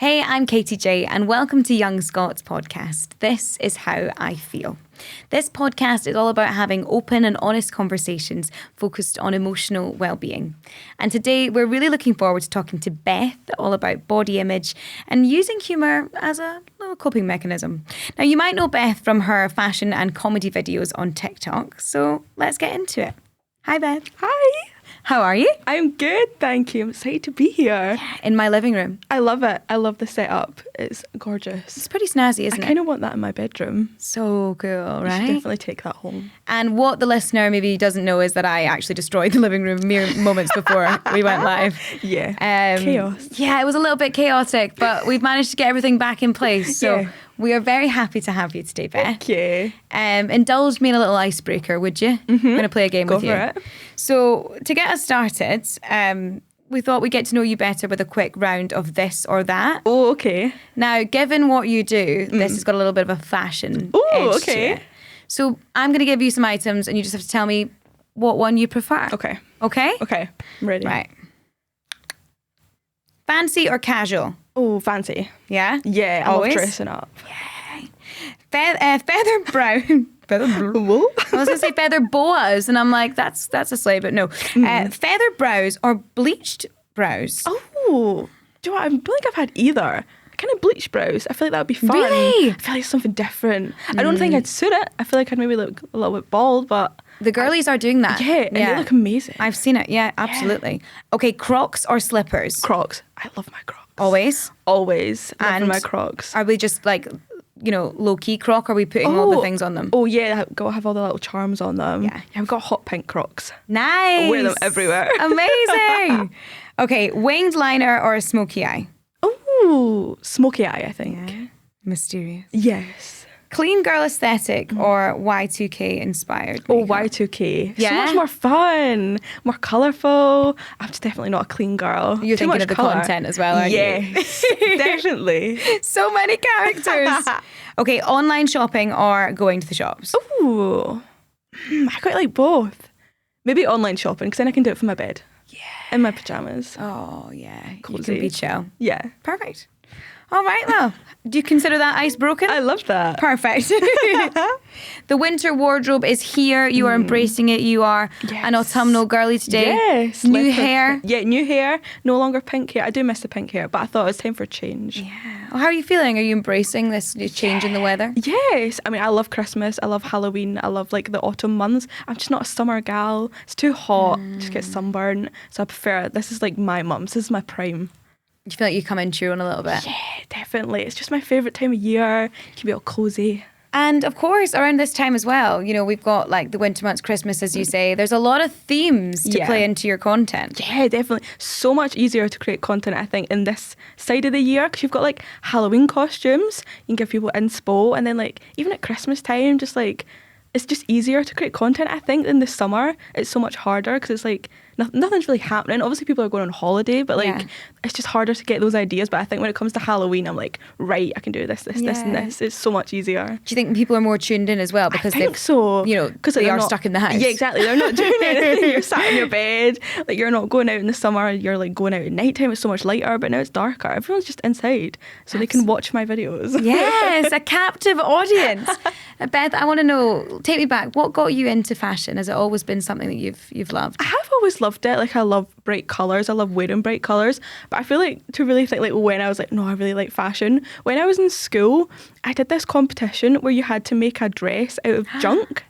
Hey, I'm Katie J, and welcome to Young Scot's podcast. This is How I Feel. This podcast is all about having open and honest conversations focused on emotional well-being. And today we're really looking forward to talking to Beth all about body image and using humour as a little coping mechanism. Now, you might know Beth from her fashion and comedy videos on TikTok, so let's get into it. Hi, Beth. Hi. How are you? I'm good, thank you. I'm excited to be here. In my living room. I love it. I love the setup. It's gorgeous. It's pretty snazzy, isn't I it? kind of want that in my bedroom. So cool, I right? should definitely take that home. And what the listener maybe doesn't know is that I actually destroyed the living room mere moments before we went live. Yeah. Chaos. Yeah, it was a little bit chaotic, but we've managed to get everything back in place. So Yeah. we are very happy to have you today, Beth. Thank you. Indulge me in a little icebreaker, would you? I'm going to play a game Go with you. for it. So to get us started, we thought we'd get to know you better with a quick round of this or that. Oh, okay. Now, given what you do, this has got a little bit of a fashion edge okay. to it. So I'm going to give you some items and you just have to tell me what one you prefer. Okay. Okay? Okay. I'm ready. Right. Fancy or casual? Oh, fancy. Yeah? Yeah, I Always? love dressing up. Feather brown. Whoa. I was going to say feather boas, and I'm like, that's a sleigh, but no. Feather brows or bleached brows? Oh, do you know what? I don't think I've had either. Kind of bleached brows. I feel like that would be fun. Really? I feel like something different. I don't think I'd suit it. I feel like I'd maybe look a little bit bald, but The girlies are doing that. yeah, and they look amazing. I've seen it. Yeah, absolutely. Okay, Crocs or slippers? Crocs. I love my Crocs. Always. Always. And And my Crocs. Are we just like, low key Croc? Or are we putting all the things on them? Oh yeah, I've got to have all the little charms on them. Yeah. I've got hot pink Crocs. Nice. I wear them everywhere. Amazing. Okay, winged liner or a smoky eye? Oh, smoky eye, I think. Mysterious. Yes. Clean girl aesthetic or Y2K inspired? Oh, makeup? Y2K. Yeah? So much more fun, more colourful. I'm just definitely not a clean girl. You're Too thinking much of the colour. content as well, aren't you? Yes, definitely. So many characters. Okay, online shopping or going to the shops? Ooh, I quite like both. Maybe online shopping, because then I can do it from my bed. Yeah. In my pyjamas. Oh, yeah. You Cozy. can be chill. Yeah. Perfect. All right, well, do you consider that ice broken? I love that. Perfect. The winter wardrobe is here. You are embracing it. You are an autumnal girly today. Yes. New leopard hair. print. Yeah, new hair. No longer pink hair. I do miss the pink hair, but I thought it was time for a change. Yeah. Well, how are you feeling? Are you embracing this new change in the weather? Yes. I mean, I love Christmas. I love Halloween. I love like the autumn months. I'm just not a summer gal. It's too hot. Just get sunburned. So I prefer it. This is like my mum's. This is my prime. Do you feel like you come into your own a little bit? Yeah, definitely. It's just my favourite time of year. You can be all cozy. And of course, around this time as well, we've got like the winter months, Christmas, as you say. There's a lot of themes to Yeah. play into your content. Yeah, definitely. So much easier to create content, I think, in this side of the year because you've got like Halloween costumes. You can give people inspo. And then like even at Christmas time, just like it's just easier to create content, I think, than the summer. It's so much harder because it's like nothing's really happening. Obviously, people are going on holiday, but like it's just harder to get those ideas. But I think when it comes to Halloween, I'm like, right, I can do this, and this. It's so much easier. Do you think people are more tuned in as well because I think so. because they they're are not stuck in the house? Yeah, exactly. They're not doing anything. You're sat in your bed. Like you're not going out in the summer. You're like going out at night time. It's so much lighter, but now it's darker. Everyone's just inside, so they can watch my videos. Yes, a captive audience. Beth, I want to know. Take me back. What got you into fashion? Has it always been something that you've loved? I have always loved it. Like I love bright colours. I love wearing bright colours. But I feel like to really think like when I was like, no, I really like fashion. When I was in school, I did this competition where you had to make a dress out of junk.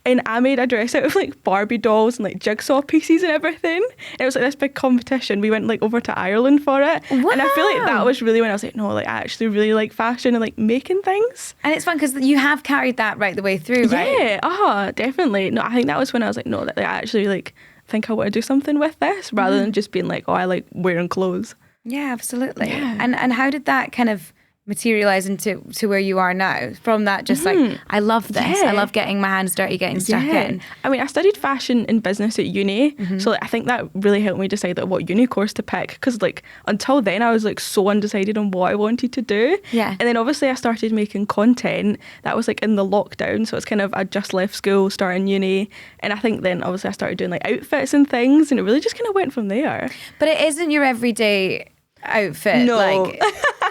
And I made a dress out of like Barbie dolls and like jigsaw pieces and everything. And it was like this big competition. We went like over to Ireland for it. Wow. And I feel like that was really when I was like, no, like I actually really like fashion and like making things. And it's fun because you have carried that right the way through, right? Yeah, definitely. No, I think that was when I was like, no, that I actually like think I want to do something with this rather than just being like, oh, I like wearing clothes. Yeah, absolutely. Yeah. And how did that kind of materialize into where you are now from that just like I love this, I love getting my hands dirty, getting stuck in? I mean, I studied fashion and business at uni, so like, I think that really helped me decide like what uni course to pick because like until then I was like so undecided on what I wanted to do. And then obviously I started making content that was like in the lockdown, so it's kind of I just left school starting uni, and I think then obviously I started doing like outfits and things, and it really just kind of went from there. But it isn't your everyday outfit, No. like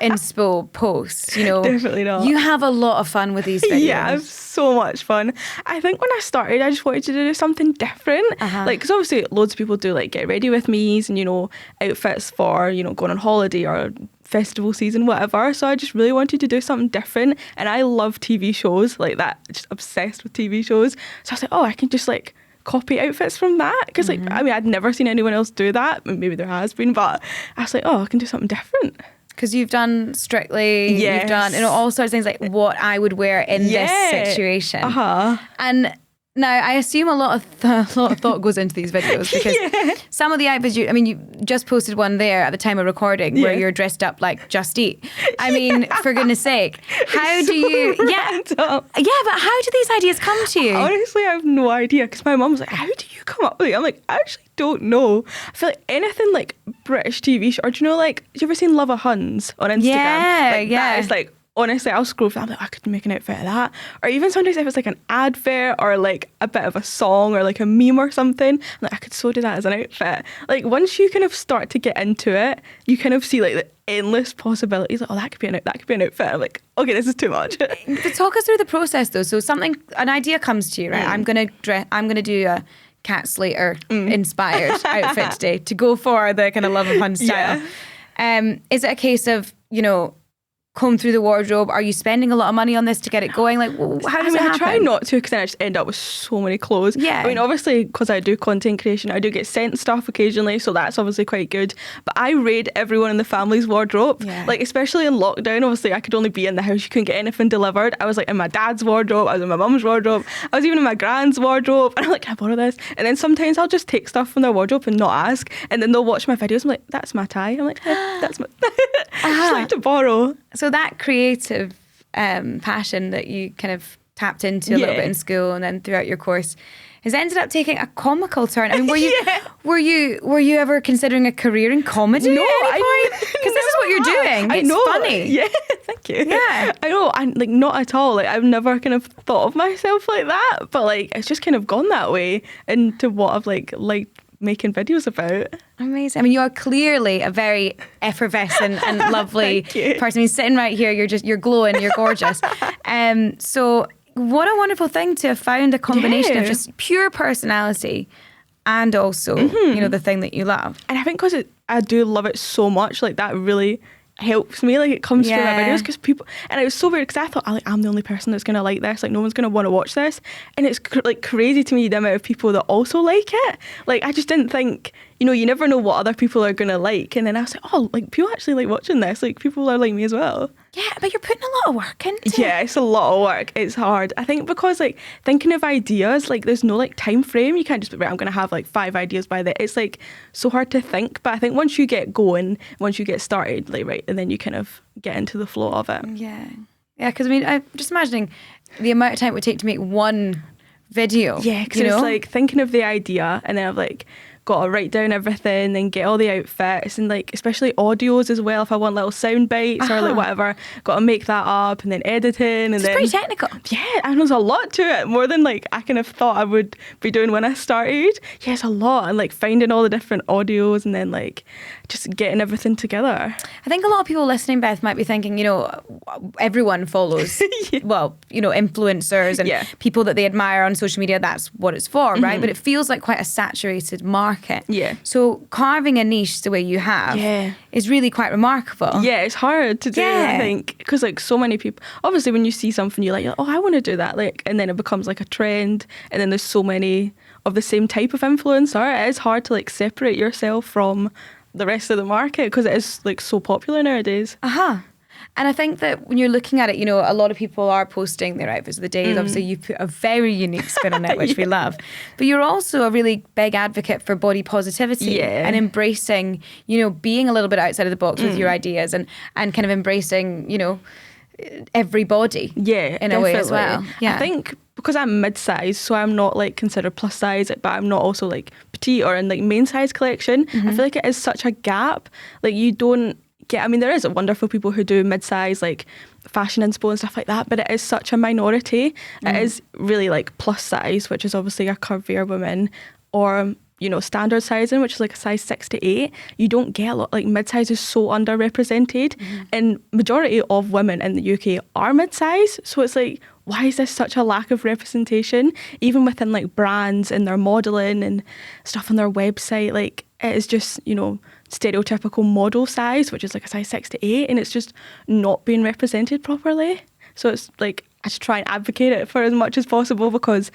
inspo post, you know. Definitely not. You have a lot of fun with these videos. Yeah, I have so much fun. I think when I started, I just wanted to do something different. Like, because obviously loads of people do like get ready with me's and, you know, outfits for, you know, going on holiday or festival season, whatever. So I just really wanted to do something different. And I love TV shows like that, just obsessed with TV shows. So I was like, oh, I can just like copy outfits from that. Because like, I mean, I'd never seen anyone else do that. Maybe there has been, but I was like, oh, I can do something different. Because you've done Strictly, Yes. you've done, you know, all sorts of things, like what I would wear in this situation. And now I assume a lot of thought goes into these videos, because some of the outfits you just posted one there at the time of recording where you're dressed up like Just Eat. I mean, for goodness sake, how do you? Random. But how do these ideas come to you? Honestly, I have no idea, because my mum was like, how do you come up with it? I'm like, I actually don't know. I feel like anything like British TV show, or do you know, like, have you ever seen Love of Huns on Instagram? That is like, honestly, I'll scroll through, I'm like, I could make an outfit of that. Or even sometimes if it's like an advert or like a bit of a song or like a meme or something, I'm like, I could so do that as an outfit. Like, once you kind of start to get into it, you kind of see like the endless possibilities. Like, oh, that could be an outfit. I'm like, okay, this is too much. But talk us through the process though. So an idea comes to you, right? I'm gonna do a Cat Slater inspired outfit today to go for the kind of Love of Huns style. Is it a case of, you know, comb through the wardrobe? Are you spending a lot of money on this to get it going? Like, how does it happen? I try not to, because then I just end up with so many clothes. I mean, obviously, because I do content creation, I do get sent stuff occasionally, so that's obviously quite good. But I raid everyone in the family's wardrobe. Like, especially in lockdown, obviously, I could only be in the house. You couldn't get anything delivered. I was like in my dad's wardrobe. I was in my mum's wardrobe. I was even in my grand's wardrobe. And I'm like, can I borrow this? And then sometimes I'll just take stuff from their wardrobe and not ask. And then they'll watch my videos. I'm like, that's my tie. I'm like, that's my... I just like to borrow. So that creative passion that you kind of tapped into a little bit in school and then throughout your course has ended up taking a comical turn. I mean, were you ever considering a career in comedy? No, at any point? Because this is what you're doing. It's funny. Yeah, thank you. Yeah, I know. I'm like, not at all. Like, I've never kind of thought of myself like that, but like, it's just kind of gone that way into what I've liked making videos about. Amazing. I mean, you are clearly a very effervescent and lovely person. I mean, sitting right here, you're glowing, you're gorgeous. So what a wonderful thing to have found a combination of just pure personality and also, you know, the thing that you love. And I think because I do love it so much, like that really helps me. Like, it comes through my videos, because people, and it was so weird because I thought, I'm the only person that's gonna like this, like no one's gonna want to watch this, and it's like crazy to me the amount of people that also like it. Like, I just didn't think, you know, you never know what other people are gonna like, and then I was like, oh, like people actually like watching this, like people are like me as well. Yeah, but you're putting a lot of work into it. Yeah, it's a lot of work. It's hard. I think because like thinking of ideas, like there's no like time frame. You can't just be, right, I'm going to have like 5 ideas by the... It's like so hard to think. But I think once you get going, once you get started, like, right, and then you kind of get into the flow of it. Yeah. Yeah, because I mean, I'm just imagining the amount of time it would take to make one video. Yeah, because it's like thinking of the idea, and then I've like got to write down everything and get all the outfits, and like especially audios as well. If I want little sound bites or like whatever, got to make that up, and then editing, and it's then pretty technical. Yeah, and there's a lot to it, more than like I kind of thought I would be doing when I started. Yeah, it's a lot, and like finding all the different audios, and then like just getting everything together. I think a lot of people listening, Beth, might be thinking, you know, everyone follows, well, you know, influencers and people that they admire on social media. That's what it's for, right? But it feels like quite a saturated market. Yeah. So carving a niche the way you have is really quite remarkable. Yeah, it's hard to do, I think, because like so many people, obviously when you see something you're like, oh, I want to do that, like, and then it becomes like a trend, and then there's so many of the same type of influencer. It is hard to like separate yourself from the rest of the market, because it is like so popular nowadays. And I think that when you're looking at it, you know, a lot of people are posting their outfits of the days. Obviously, you put a very unique spin on it, which we love. But you're also a really big advocate for body positivity and embracing, you know, being a little bit outside of the box with your ideas, and kind of embracing, you know, everybody in a way as well. I think because I'm mid-size, so I'm not like considered plus size, but I'm not also like petite or in like main size collection. I feel like it is such a gap. Like, you don't get, I mean, there is wonderful people who do mid-size, like fashion inspo and stuff like that, but it is such a minority. It is really like plus size, which is obviously a curvier woman, or standard sizing, which is like a size 6 to 8, you don't get a lot. Like mid-size is so underrepresented, and majority of women in the UK are mid-size. So it's like, why is this such a lack of representation? Even within like brands and their modelling and stuff on their website, like it is just, stereotypical model size, which is like a size 6 to 8, and it's just not being represented properly. So it's like, I just try and advocate it for as much as possible, because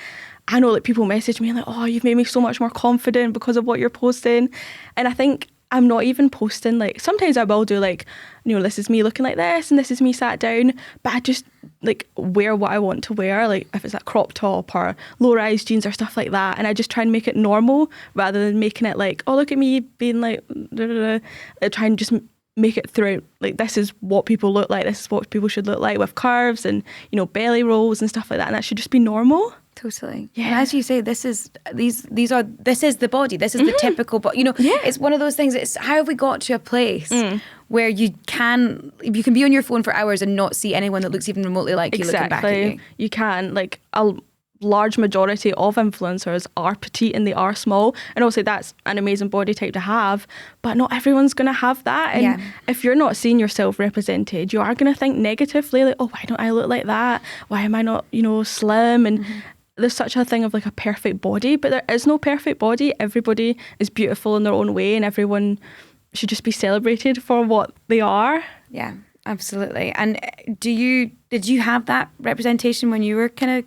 I know like people message me like, oh, you've made me so much more confident because of what you're posting. And I think I'm not even posting, like sometimes I will do like, this is me looking like this and this is me sat down, but I just like wear what I want to wear, like if it's a crop top or low-rise jeans or stuff like that, and I just try and make it normal rather than making it like, oh, look at me being like, I try and just make it throughout, like this is what people look like, this is what people should look like, with curves and belly rolls and stuff like that, and that should just be normal. Totally. Yeah. And as you say, this is the body. This is the typical body. It's one of those things. It's how have we got to a place where you can be on your phone for hours and not see anyone that looks even remotely like you looking back at you. You can. Like a large majority of influencers are petite and they are small, and obviously that's an amazing body type to have, but not everyone's going to have that. And if you're not seeing yourself represented, you are going to think negatively, like, oh, why don't I look like that? Why am I not, slim? And there's such a thing of like a perfect body, but there is no perfect body. Everybody is beautiful in their own way, and everyone should just be celebrated for what they are. Yeah, absolutely. And did you have that representation when you were kind of...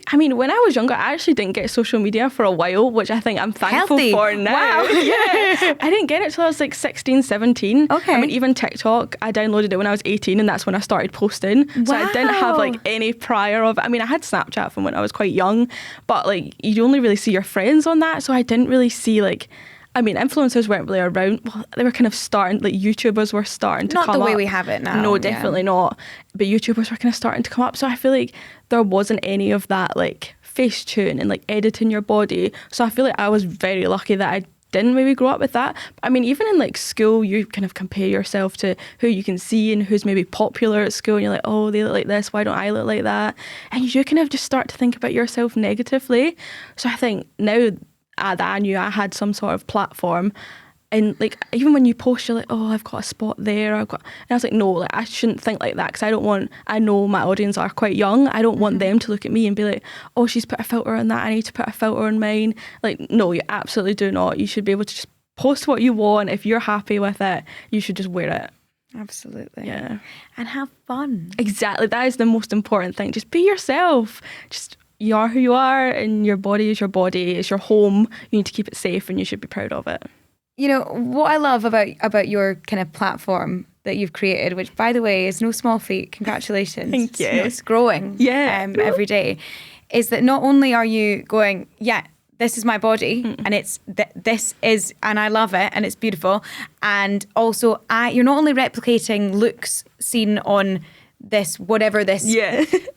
I mean, when I was younger, I actually didn't get social media for a while, which I think I'm thankful for now. Wow. Yeah. I didn't get it till I was like 16, 17. Okay. I mean, even TikTok, I downloaded it when I was 18, and that's when I started posting. So I didn't have like any prior of it. I mean, I had Snapchat from when I was quite young, but like you only really see your friends on that. So I didn't really see like... I mean, influencers weren't really around. Well, they were kind of starting, like YouTubers were starting to come up. Not the way we have it now. No, definitely not. But YouTubers were kind of starting to come up. So I feel like there wasn't any of that like Facetune and like editing your body. So I feel like I was very lucky that I didn't maybe grow up with that. But I mean, even in like school, you kind of compare yourself to who you can see and who's maybe popular at school. And you're like, oh, they look like this. Why don't I look like that? And you kind of just start to think about yourself negatively. So I think now... that I knew I had some sort of platform, and like even when you post, you're like, oh, I've got a spot there, and I was like, no, like I shouldn't think like that, because I know my audience are quite young. I don't want them to look at me and be like, oh, she's put a filter on that, I need to put a filter on mine. Like, no, you absolutely do not. You should be able to just post what you want. If you're happy with it, you should just wear it. Absolutely. Yeah. And have fun. Exactly. That is the most important thing. Just be yourself. You are who you are, and your body is your body. It's your home. You need to keep it safe, and you should be proud of it. What I love about your kind of platform that you've created, which by the way is no small feat, congratulations. Thank you. It's growing every day, is that not only are you going, this is my body and it's this is, and I love it and it's beautiful, and also you're not only replicating looks seen on this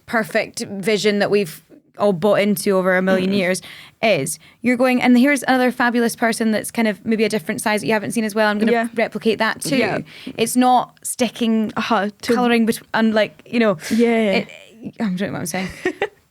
perfect vision that we've all bought into over a million years, is you're going, and here's another fabulous person that's kind of maybe a different size that you haven't seen as well, I'm going to replicate that too. It's not sticking colouring I'm doing what I'm saying.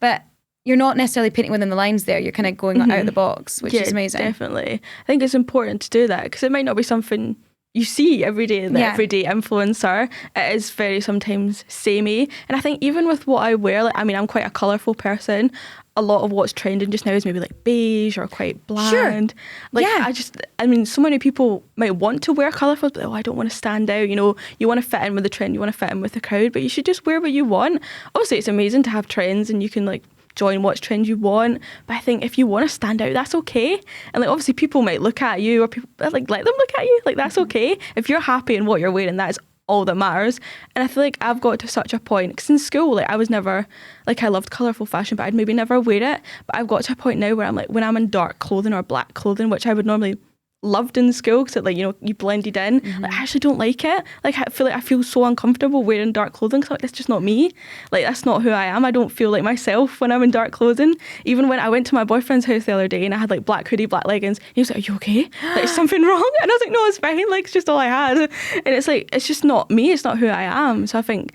But you're not necessarily painting within the lines there, you're kind of going out of the box, which is amazing. Definitely. I think it's important to do that, because it might not be something you see every day, the everyday influencer. It is very sometimes samey. And I think even with what I wear, like, I mean, I'm quite a colourful person. A lot of what's trending just now is maybe like beige or quite bland. So many people might want to wear colourful, but I don't want to stand out. You want to fit in with the trend, you want to fit in with the crowd, but you should just wear what you want. Obviously, it's amazing to have trends and you can like join what trend you want, but I think if you want to stand out, that's okay. And like obviously people might look at you, or people like let them look at you, like that's okay. If you're happy in what you're wearing, that is all that matters. And I feel like I've got to such a point, because in school, like I was never, like I loved colourful fashion, but I'd maybe never wear it. But I've got to a point now where I'm like, when I'm in dark clothing or black clothing, which I would normally loved in school because it you blended in, like I actually don't like it. Like I feel so uncomfortable wearing dark clothing, because that's just not me. Like that's not who I am. I don't feel like myself when I'm in dark clothing. Even when I went to my boyfriend's house the other day and I had like black hoodie, black leggings, he was like, are you okay? Like is something wrong? And I was like, no, it's fine, like it's just all I had. And it's like, it's just not me, it's not who I am. So I think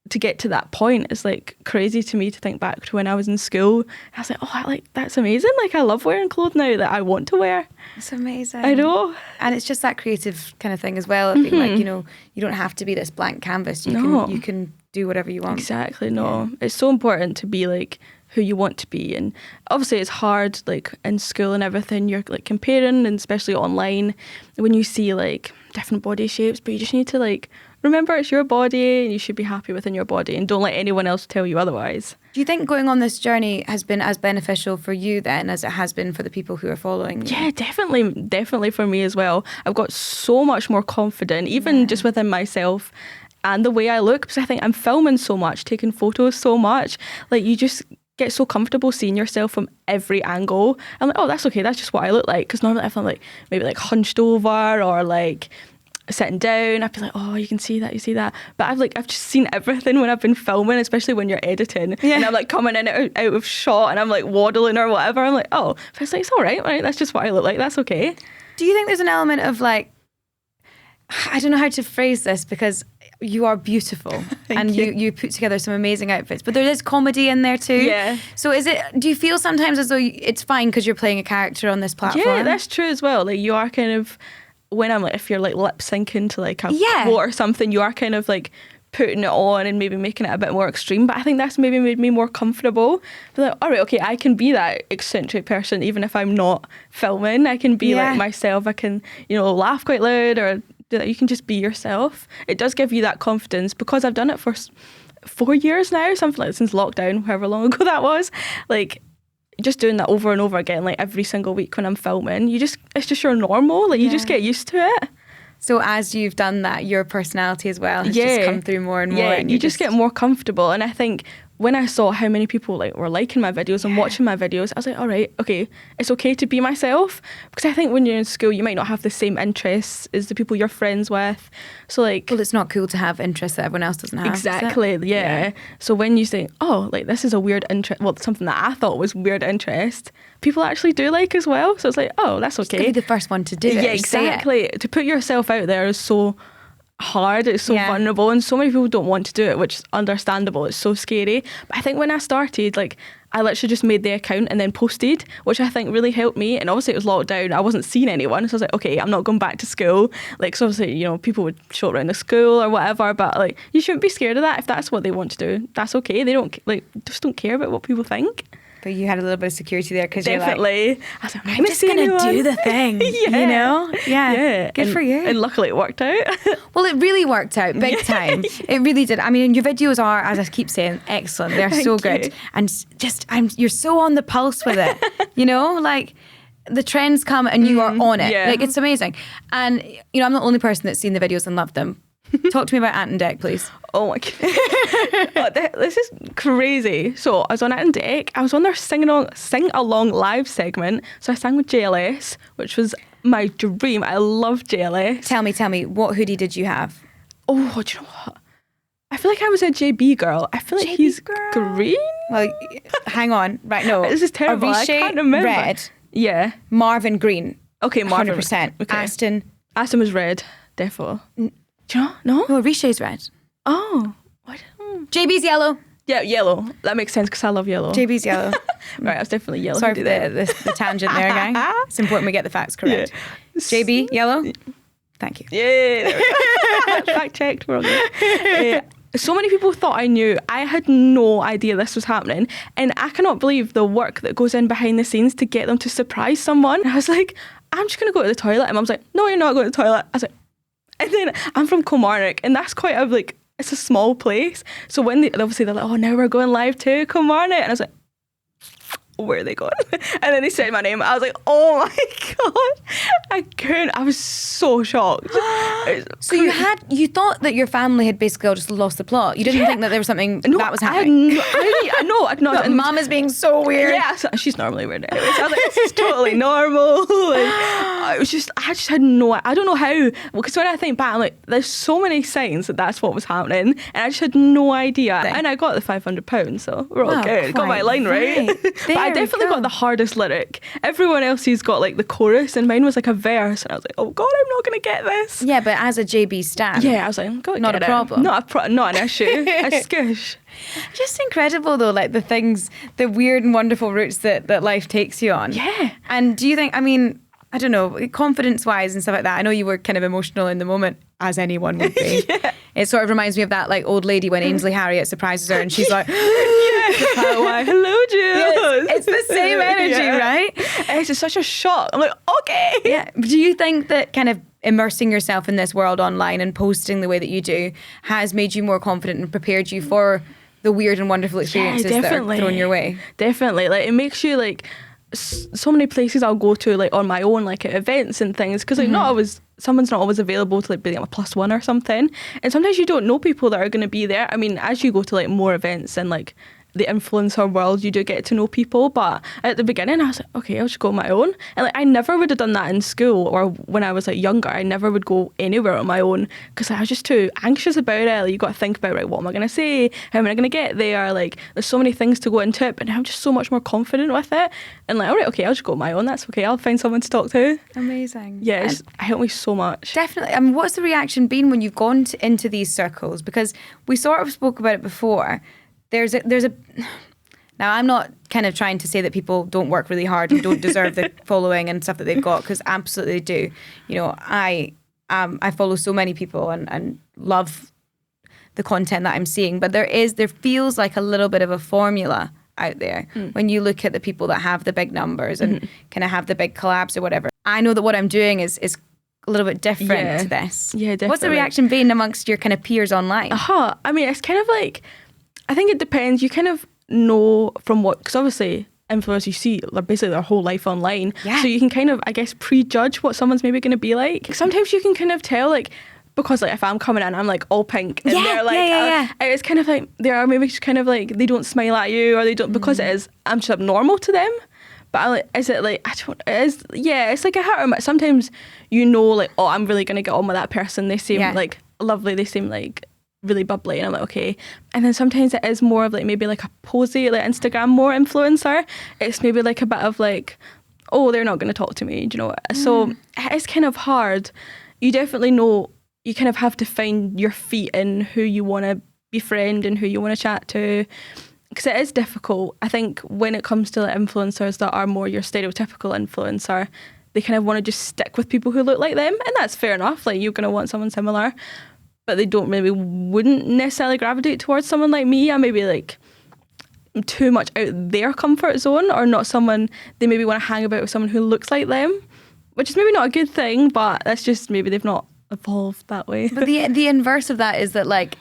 to get to that point is like crazy to me to think back to when I was in school. I was like, oh, that's amazing. Like, I love wearing clothes now that I want to wear. It's amazing. I know. And it's just that creative kind of thing as well. Of being like, you know, you don't have to be this blank canvas. You can do whatever you want. Exactly. No, it's so important to be like who you want to be. And obviously it's hard, like in school and everything, you're like comparing, and especially online when you see like different body shapes, but you just need to like remember it's your body and you should be happy within your body, and don't let anyone else tell you otherwise. Do you think going on this journey has been as beneficial for you then as it has been for the people who are following you? Yeah, definitely for me as well. I've got so much more confident, even just within myself and the way I look, because I think I'm filming so much, taking photos so much, like you just get so comfortable seeing yourself from every angle. I'm like, oh, that's okay, that's just what I look like. Because normally if I'm like maybe like hunched over or like sitting down, I'd be like, oh, you can see that, you see that. But I've just seen everything when I've been filming, especially when you're editing. Yeah. And I'm like coming in out of shot and I'm like waddling or whatever. I'm like, oh, but it's like, it's all right, that's just what I look like, that's okay. Do you think there's an element of like, I don't know how to phrase this, because you are beautiful and you put together some amazing outfits, but there is comedy in there too. Yeah. So do you feel sometimes as though it's fine because you're playing a character on this platform? Yeah, that's true as well. Like you are kind of, when I'm like, if you're like lip syncing to like a quote or something, you are kind of like putting it on and maybe making it a bit more extreme. But I think that's maybe made me more comfortable. Be like, all right, okay, I can be that eccentric person even if I'm not filming. I can be like myself. I can, laugh quite loud or do that. You can just be yourself. It does give you that confidence, because I've done it for 4 years now, something like since lockdown, however long ago that was. Like, just doing that over and over again, like every single week when I'm filming, it's just your normal. Like you just get used to it. So as you've done that, your personality as well has just come through more and more. Yeah, and you just get more comfortable. And I think when I saw how many people like were liking my videos and watching my videos, I was like, all right, okay, it's okay to be myself. Because I think when you're in school, you might not have the same interests as the people you're friends with. So like, well, it's not cool to have interests that everyone else doesn't have. Exactly, yeah. So when you say, oh, like this is a weird interest, well, something that I thought was weird interest, people actually do like as well. So it's like, oh, that's okay. Just be the first one to do it. Yeah, exactly. To put yourself out there is so hard, it's so vulnerable, and so many people don't want to do it, which is understandable. It's so scary. But I think when I started, like, I literally just made the account and then posted, which I think really helped me. And obviously it was locked down, I wasn't seeing anyone, so I was like, okay, I'm not going back to school. Like, so obviously, people would show around the school or whatever, but like, you shouldn't be scared of that. If that's what they want to do, that's okay. They don't just don't care about what people think. But you had a little bit of security there, because definitely. You're like, I was like, I'm just going to do the thing, Yeah. Good for you. And luckily it worked out. Well, it really worked out big time. It really did. I mean, your videos are, as I keep saying, excellent. They're so good. And you're so on the pulse with it, like the trends come and you are on it. Like, it's amazing. And, I'm not the only person that's seen the videos and loved them. Talk to me about Ant and Dec, please. Oh my God. This is crazy. So I was on Ant and Dec. I was on their sing along live segment. So I sang with JLS, which was my dream. I love JLS. Tell me, what hoodie did you have? Oh, do you know what? I feel like I was a JB girl. I feel like he's green. Well, hang on. Right, no. This is terrible. I can't remember. Red. Yeah. Marvin green. Okay, Marvin. 100%. Okay. Aston was red, defo. Do you know? No? No, Richet's red. Oh. What? JB's yellow. Yeah, yellow. That makes sense because I love yellow. JB's yellow. Right, I was definitely yellow. Sorry for the tangent there, gang. It's important we get the facts correct. Yeah. JB, yellow? Thank you. Yeah, there we go. Fact checked. We're all good. So many people thought I knew. I had no idea this was happening. And I cannot believe the work that goes in behind the scenes to get them to surprise someone. I was like, I'm just going to go to the toilet. And Mum's like, no, you're not going to the toilet. I was like, and then I'm from Kilmarnock, and that's quite it's a small place. So when they're like, oh, now we're going live to Kilmarnock. And I was like, where are they going? And then they said my name. I was like, oh my God. I couldn't. I was so shocked. So you thought that your family had basically all just lost the plot. You didn't think that there was something that was happening. I know. Mum is being so weird. Yeah, she's normally weird anyway. So I was like, this is totally normal. I just had I don't know how. Because when I think back, I'm like, there's so many signs that that's what was happening. And I just had no idea. And I got the £500, so we're all good. Got my line right. But I definitely got the hardest lyric. Everyone else's got like the chorus, and mine was like a verse, and I was like, oh God, I'm not going to get this. Yeah, but as a JB stan. Yeah, I was like, I'm going to not get a problem. Not an issue. A skoosh. Just incredible though, like the weird and wonderful routes that life takes you on. Yeah. And do you think, I mean, I don't know, confidence-wise and stuff like that, I know you were kind of emotional in the moment, as anyone would be. Yeah. It sort of reminds me of that like old lady when Ainsley Harriott surprises her and she's like, hello, Jules. It's the same energy, right? It's just such a shock. I'm like, okay. Yeah. Do you think that kind of immersing yourself in this world online and posting the way that you do has made you more confident and prepared you for the weird and wonderful experiences that are thrown your way? Definitely. Like, it makes you like so many places I'll go to like on my own, like at events and things, because like someone's not always available to like be like a +1 or something, and sometimes you don't know people that are going to be there. I mean, as you go to like more events and like the influencer world, you do get to know people, but at the beginning I was like, okay, I'll just go on my own. And like I never would have done that in school or when I was like younger. I never would go anywhere on my own because I was just too anxious about it. Like, you got to think about, right, what am I going to say, how am I going to get there, like there's so many things to go into it, but now I'm just so much more confident with it and like, all right, okay, I'll just go on my own, that's okay, I'll find someone to talk to. Amazing. Yeah, it helped me so much. Definitely. I mean, what's the reaction been when you've gone into these circles? Because we sort of spoke about it before. There's a Now, I'm not kind of trying to say that people don't work really hard and don't deserve the following and stuff that they've got, because absolutely they do. You know, I follow so many people and love the content that I'm seeing, but there feels like a little bit of a formula out there when you look at the people that have the big numbers and kind of have the big collabs or whatever. I know that what I'm doing is a little bit different to this. Yeah, definitely. What's the reaction been amongst your kind of peers online? I mean, it's kind of like, I think it depends. You kind of know from what, because obviously influencers, you see basically their whole life online, so you can kind of, I guess, prejudge what someone's maybe going to be like. Sometimes you can kind of tell, like, because like if I'm coming in, I'm like all pink, and they're like, it's kind of like they are maybe just kind of like they don't smile at you, or they don't, because it is, I'm just abnormal to them. But I like, is it like, I don't, it is, yeah, it's like a hit or miss. Sometimes you know, like, oh, I'm really going to get on with that person. They seem like lovely. They seem like really bubbly, and I'm like, okay. And then sometimes it is more of like maybe like a posy, like Instagram more influencer. It's maybe like a bit of like, oh, they're not going to talk to me, do you know? So it's kind of hard. You definitely know, you kind of have to find your feet in who you want to befriend and who you want to chat to, because it is difficult. I think when it comes to like influencers that are more your stereotypical influencer, they kind of want to just stick with people who look like them, and that's fair enough. Like, you're going to want someone similar, but they wouldn't necessarily gravitate towards someone like me. I maybe like too much out their comfort zone, or not someone, they maybe want to hang about with someone who looks like them, which is maybe not a good thing, but that's just maybe they've not evolved that way. But the inverse of that is that, like,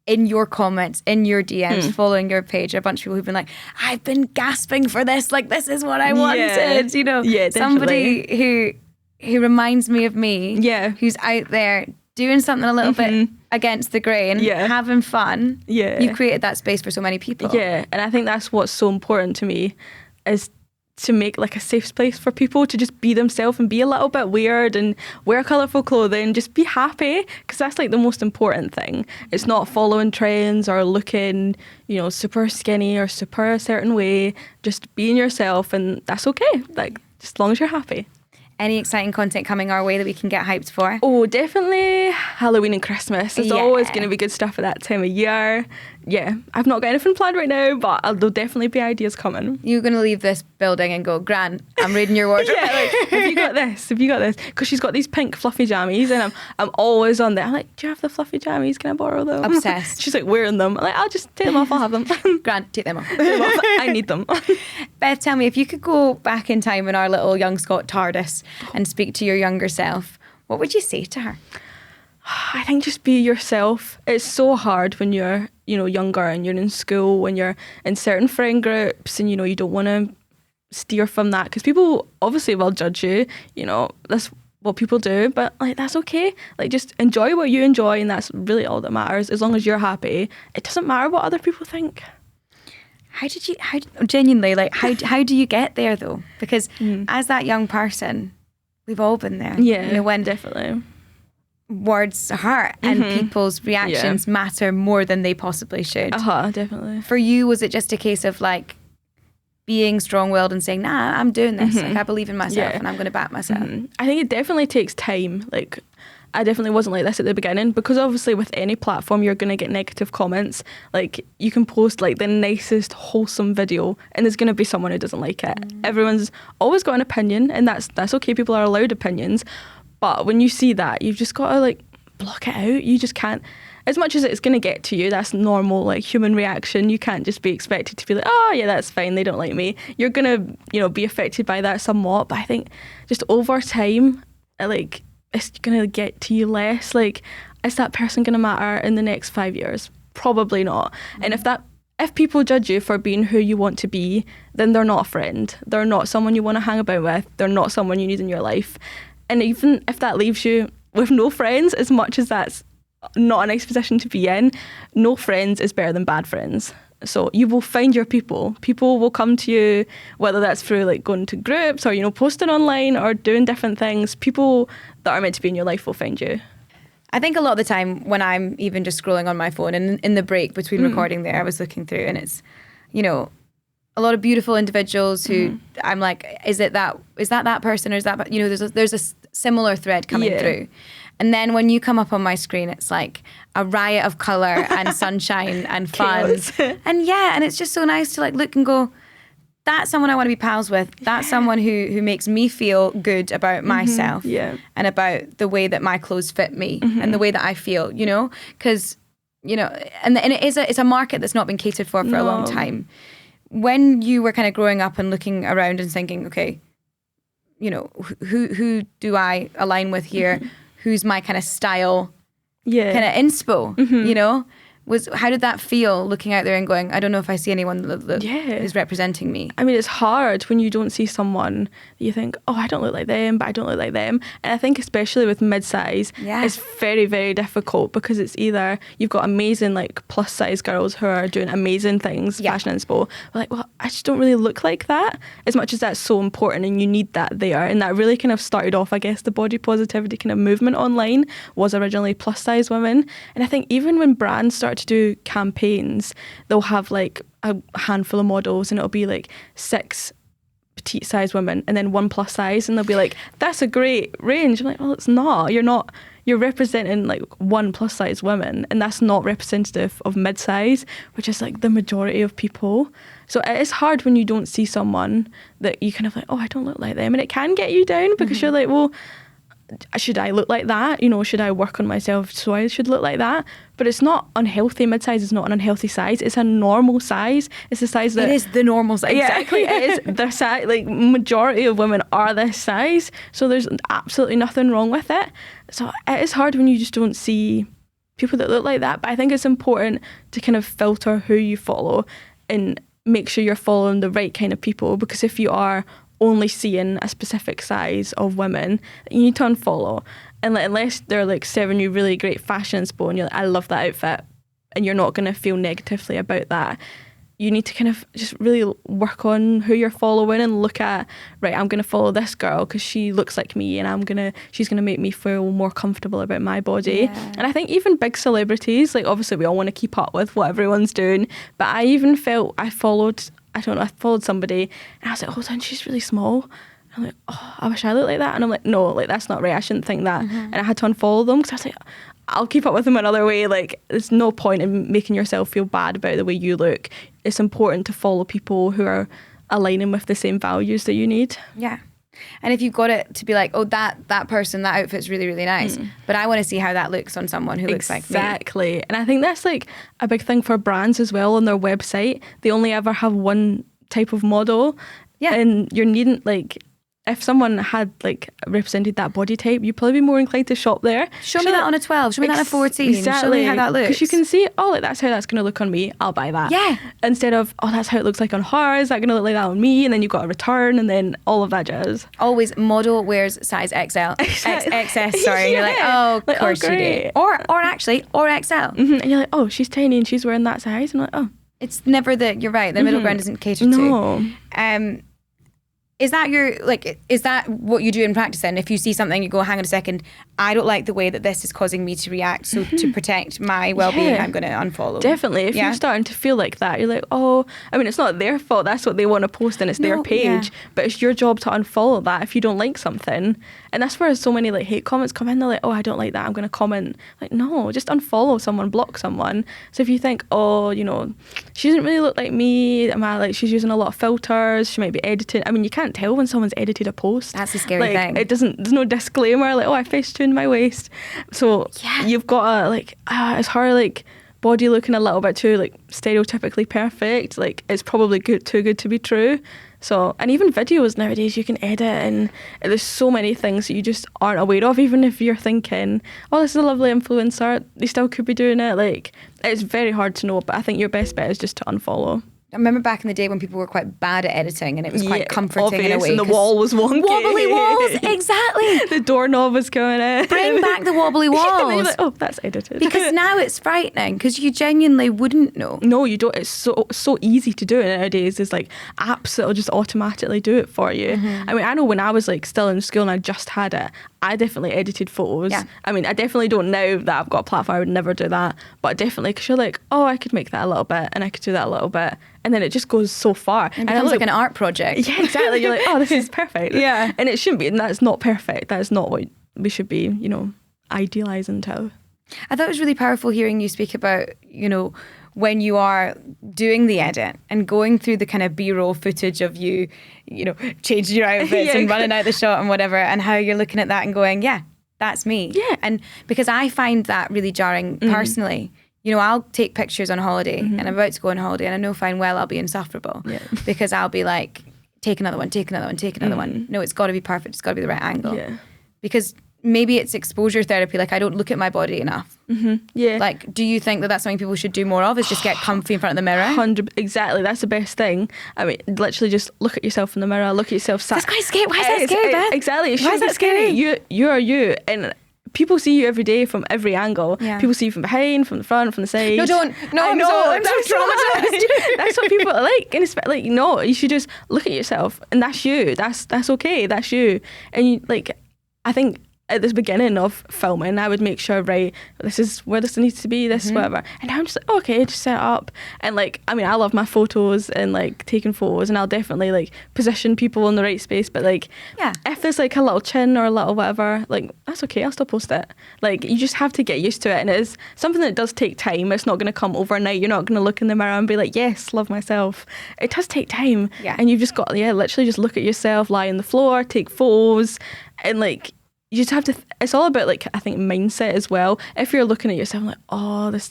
in your comments, in your DMs, following your page, a bunch of people who've been like, I've been gasping for this, like, this is what I wanted, you know. Yeah, somebody who reminds me of me, who's out there doing something a little bit against the grain, having fun. You've created that space for so many people. Yeah, and I think that's what's so important to me, is to make like a safe space for people to just be themselves and be a little bit weird and wear colourful clothing, just be happy, because that's like the most important thing. It's not following trends or looking, you know, super skinny or super a certain way. Just being yourself, and that's okay, like, just as long as you're happy. Any exciting content coming our way that we can get hyped for? Oh, definitely Halloween and Christmas. There's always going to be good stuff at that time of year. Yeah, I've not got anything planned right now, but there'll definitely be ideas coming. You're going to leave this building and go, Gran, I'm reading your wardrobe. Like, have you got this? Have you got this? Because she's got these pink fluffy jammies, and I'm always on there. I'm like, do you have the fluffy jammies? Can I borrow them? Obsessed. She's like wearing them. I'm like, I'll just take them off. I'll have them. Gran, take them off. I need them. Beth, tell me, if you could go back in time in our little young Scot TARDIS and speak to your younger self, what would you say to her? I think just be yourself. It's so hard when you're, you know, younger and you're in school, when you're in certain friend groups, and, you know, you don't want to steer from that, because people obviously will judge you, you know, that's what people do, but like, that's okay. Like, just enjoy what you enjoy, and that's really all that matters. As long as you're happy, it doesn't matter what other people think. How do you get there though? Because as that young person, we've all been there. Yeah, you know, when definitely words hurt and people's reactions matter more than they possibly should. Definitely. For you, was it just a case of like being strong-willed and saying, nah, I'm doing this. Like, I believe in myself and I'm going to back myself. I think it definitely takes time. Like, I definitely wasn't like this at the beginning, because obviously with any platform you're going to get negative comments. Like, you can post like the nicest wholesome video and there's going to be someone who doesn't like it. Everyone's always got an opinion, and that's okay. People are allowed opinions, but when you see that, you've just got to like block it out. You just can't, as much as it's going to get to you, that's normal like human reaction. You can't just be expected to be like, oh yeah, that's fine, they don't like me. You're going to, you know, be affected by that somewhat, but I think just over time, like, it's going to get to you less. Like, is that person going to matter in the next 5 years? Probably not. And if people judge you for being who you want to be, then they're not a friend. They're not someone you want to hang about with. They're not someone you need in your life. And even if that leaves you with no friends, as much as that's not a nice position to be in, no friends is better than bad friends. So you will find your people. People will come to you, whether that's through like going to groups or, you know, posting online or doing different things. People that are meant to be in your life will find you. I think a lot of the time when I'm even just scrolling on my phone, and in the break between recording there, I was looking through, and it's, you know, a lot of beautiful individuals who I'm like, is that person, or is that, you know, there's a similar thread coming through. And then when you come up on my screen, it's like a riot of colour and sunshine and fun. And it's just so nice to like look and go, that's someone I want to be pals with. That's someone who makes me feel good about myself and about the way that my clothes fit me and the way that I feel, you know? Because, you know, and it's a market that's not been catered for a long time. When you were kind of growing up and looking around and thinking, okay, you know, who do I align with here? Who's my kind of style, kind of inspo, you know? How did that feel, looking out there and going, I don't know if I see anyone that is representing me? I mean, it's hard when you don't see someone that you think, oh, I don't look like them, but I don't look like them. And I think especially with mid-size, it's very, very difficult, because it's either you've got amazing like plus size girls who are doing amazing things, fashion inspo, but like, well, I just don't really look like that, as much as that's so important and you need that there. And that really kind of started off, I guess, the body positivity kind of movement online was originally plus size women. And I think even when brands start to do campaigns, they'll have like a handful of models and it'll be like 6 petite size women and then 1 plus size, and they'll be like, that's a great range. I'm like, well, it's not. You're representing like 1 plus size women, and that's not representative of mid size, which is like the majority of people. So it is hard when you don't see someone that you kind of like, oh, I don't look like them, and it can get you down, because you're like, well, should I look like that? You know, should I work on myself so I should look like that? But it's not unhealthy. Mid-size is not an unhealthy size. It's a normal size. It's the size that... It is the normal size. Yeah, exactly. It is the size. Like, majority of women are this size. So there's absolutely nothing wrong with it. So it is hard when you just don't see people that look like that. But I think it's important to kind of filter who you follow and make sure you're following the right kind of people. Because if you are only seeing a specific size of women, you need to unfollow. And like, unless they're like serving you really great fashion inspo and you're like, I love that outfit, and you're not going to feel negatively about that, you need to kind of just really work on who you're following and look at, right, I'm going to follow this girl because she looks like me, and she's going to make me feel more comfortable about my body. And I think even big celebrities, like obviously we all want to keep up with what everyone's doing, but I even felt I followed somebody and I was like, hold on, she's really small. I'm like, oh, I wish I looked like that. And I'm like, no, like that's not right. I shouldn't think that. And I had to unfollow them because I was like, I'll keep up with them another way. Like, there's no point in making yourself feel bad about the way you look. It's important to follow people who are aligning with the same values that you need. Yeah. And if you've got it to be like, oh, that person, that outfit's really, really nice, but I want to see how that looks on someone who looks like me. Exactly. And I think that's like a big thing for brands as well on their website. They only ever have one type of model. Yeah. And you're needing, like, if someone had like represented that body type, you'd probably be more inclined to shop there. Show me that on a 12, show me that on a 14, exactly. Show me how that looks. Because you can see, oh, like that's how that's going to look on me, I'll buy that. Yeah. Instead of, oh, that's how it looks like on her, is that going to look like that on me? And then you've got to return, and then all of that jazz. Always model wears size XL, Exactly. XS, sorry. Yeah. You're like, oh, of course you do. Or XL. And you're like, oh, she's tiny and she's wearing that size. And I'm like, oh. It's never you're right, the middle ground isn't catered to. No. Is that what you do in practice then? If you see something, you go, hang on a second, I don't like the way that this is causing me to react. So to protect my well-being, I'm going to unfollow. Definitely. If you're starting to feel like that, you're like, oh, I mean, it's not their fault. That's what they want to post and it's their page. But it's your job to unfollow that if you don't like something. And that's where so many like hate comments come in. They're like, oh, I don't like that, I'm going to comment. Like, no, just unfollow someone, block someone. So if you think, oh, you know, she doesn't really look like me, she's using a lot of filters, she might be editing. I mean, you can't tell when someone's edited a post. That's a scary thing. There's no disclaimer like, oh, I face-tuned my waist. So you've got to it's her like body looking a little bit too like stereotypically perfect. Like it's probably too good to be true. So, and even videos nowadays you can edit, and there's so many things that you just aren't aware of. Even if you're thinking, oh, this is a lovely influencer, they still could be doing it. Like, it's very hard to know, but I think your best bet is just to unfollow. I remember back in the day when people were quite bad at editing and it was quite comforting obvious, in a way. And the wall was wonky. Wobbly walls, exactly. The doorknob was going in. Bring back the wobbly walls. You're like, oh, that's edited. Because now it's frightening because you genuinely wouldn't know. No, you don't. It's so easy to do it nowadays. There's like apps that'll just automatically do it for you. Mm-hmm. I mean, I know when I was like still in school and I just had it, I definitely edited photos. Yeah. I mean, I definitely don't now that I've got a platform. I would never do that. But definitely, because you're like, oh, I could make that a little bit and I could do that a little bit. And then it just goes so far. It becomes like an art project. Yeah, exactly. You're like, oh, this is perfect. Yeah. And it shouldn't be. And that's not perfect. That is not what we should be, you know, idealising to. I thought it was really powerful hearing you speak about, you know, when you are doing the edit and going through the kind of B-roll footage of you, you know, changing your outfits and running out the shot and whatever, and how you're looking at that and going, yeah, that's me. Yeah. And because I find that really jarring personally. You know, I'll take pictures on holiday and I'm about to go on holiday and I know fine well I'll be insufferable because I'll be like, take another one, take another one, take another one. No, it's got to be perfect. It's got to be the right angle. Yeah. Because maybe it's exposure therapy. Like, I don't look at my body enough. Yeah. Like, do you think that that's something people should do more of, is just get comfy in front of the mirror? 100%. Exactly. That's the best thing. I mean, literally just look at yourself in the mirror, look at yourself. That's quite scary. Why is that scary, Beth? Exactly. Why is that scary? You are you. And people see you every day from every angle. Yeah. People see you from behind, from the front, from the side. No, don't. No, I'm so traumatized. That's what people like. And it's like, no, you should just look at yourself and that's you. That's okay. That's you. And you, like, I think at the beginning of filming, I would make sure, right, this is where this needs to be, this, whatever. And now I'm just like, okay, just set it up. And like, I mean, I love my photos and like taking photos, and I'll definitely like position people in the right space. But like, if there's like a little chin or a little whatever, like, that's okay, I'll still post it. Like, you just have to get used to it. And it is something that does take time. It's not going to come overnight. You're not going to look in the mirror and be like, yes, love myself. It does take time. Yeah. And you've just got, literally just look at yourself, lie on the floor, take photos, and like, you just have to, it's all about like, I think mindset as well. If you're looking at yourself like, oh, this,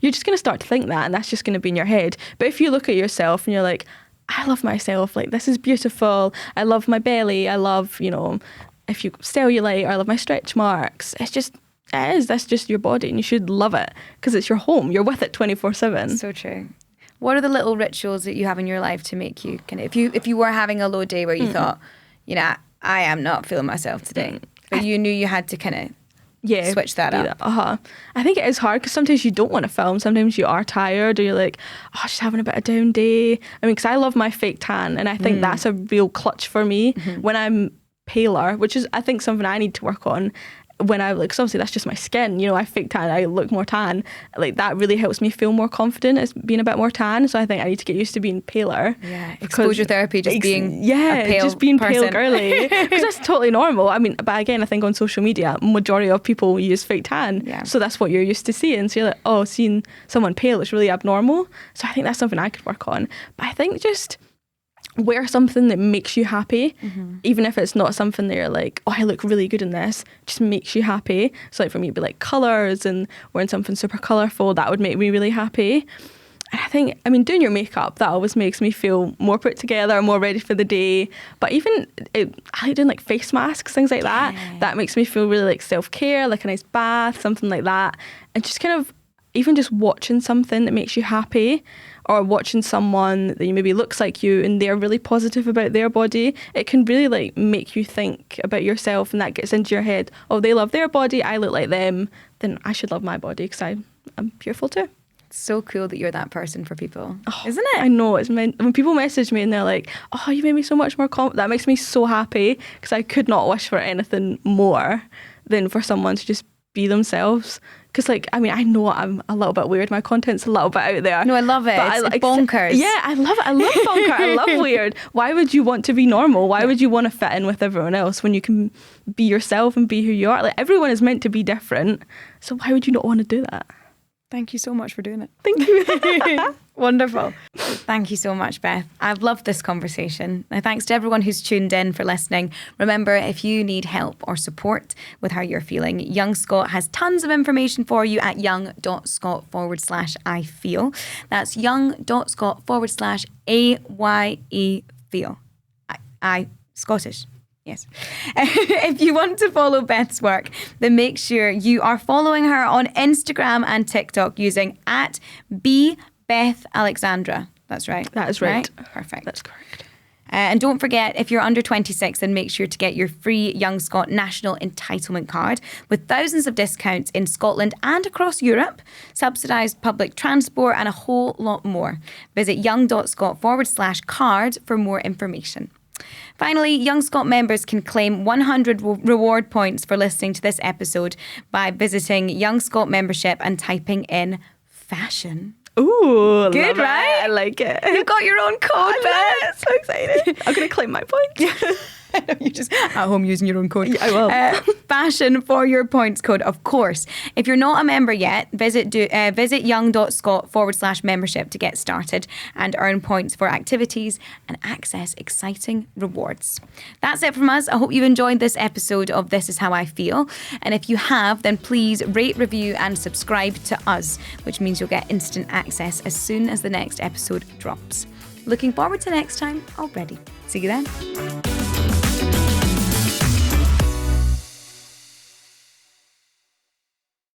you're just going to start to think that, and that's just going to be in your head. But if you look at yourself and you're like, I love myself, like, this is beautiful, I love my belly, I love, you know, if you cellulite, or I love my stretch marks, that's just your body, and you should love it because it's your home. You're with it 24/7. So true. What are the little rituals that you have in your life to make you kind of, if you were having a low day where you thought, you know, I am not feeling myself today, but you knew you had to kind of switch that up. I think it is hard because sometimes you don't want to film. Sometimes you are tired, or you're like, oh, just having a bit of down day. I mean, because I love my fake tan, and I think that's a real clutch for me when I'm paler, which is, I think, something I need to work on. When I like, 'cause obviously that's just my skin, you know, I fake tan, I look more tan, like that really helps me feel more confident as being a bit more tan. So I think I need to get used to being paler. Exposure therapy, just being a pale just being person. pale girly, because that's totally normal. I mean, but again, I think on social media majority of people use fake tan, so that's what you're used to seeing. So you're like, oh, seeing someone pale is really abnormal. So I think that's something I could work on. But I think just wear something that makes you happy, even if it's not something that you're like, oh, I look really good in this, just makes you happy. So like for me, it'd be like colours, and wearing something super colourful, that would make me really happy. And I think, I mean, doing your makeup, that always makes me feel more put together, more ready for the day. But even, I like doing like face masks, things like that. That makes me feel really like self-care, like a nice bath, something like that. And just kind of, even just watching something that makes you happy, or watching someone that maybe looks like you and they're really positive about their body, it can really like make you think about yourself, and that gets into your head, oh, they love their body, I look like them, then I should love my body because I'm beautiful too. So cool that you're that person for people, isn't it? I know, it's meant, when people message me and they're like, oh, you made me so much more confident, that makes me so happy, because I could not wish for anything more than for someone to just be themselves. Because like, I mean, I know I'm a little bit weird, my content's a little bit out there. No, I love it. It's bonkers. Yeah, I love it. I love bonkers. I love weird. Why would you want to be normal? Why would you want to fit in with everyone else when you can be yourself and be who you are? Like, everyone is meant to be different, so why would you not want to do that? Thank you so much for doing it. Thank you. Wonderful. Thank you so much, Beth. I've loved this conversation. Now, thanks to everyone who's tuned in for listening. Remember, if you need help or support with how you're feeling, Young Scot has tons of information for you at young.scot/AyeFeel. That's young.scot/AyeFeel. I Scottish. Yes. If you want to follow Beth's work, then make sure you are following her on Instagram and TikTok using @Beth Alexandra. That's right. That is right. Perfect. That's correct. And don't forget, if you're under 26, then make sure to get your free Young Scot National Entitlement Card with thousands of discounts in Scotland and across Europe, subsidised public transport and a whole lot more. Visit young.scot/card for more information. Finally, Young Scot members can claim 100 reward points for listening to this episode by visiting Young Scot membership and typing in fashion. Ooh, good, right? I like it. You've got your own code, Beth. So excited. I'm going to claim my points. You're just at home using your own code. Yeah, I will. Fashion for your points code, of course. If you're not a member yet, visit young.scot/membership to get started and earn points for activities and access exciting rewards. That's it from us. I hope you've enjoyed this episode of This Is How I Feel. And if you have, then please rate, review and subscribe to us, which means you'll get instant access as soon as the next episode drops. Looking forward to next time already. See you then.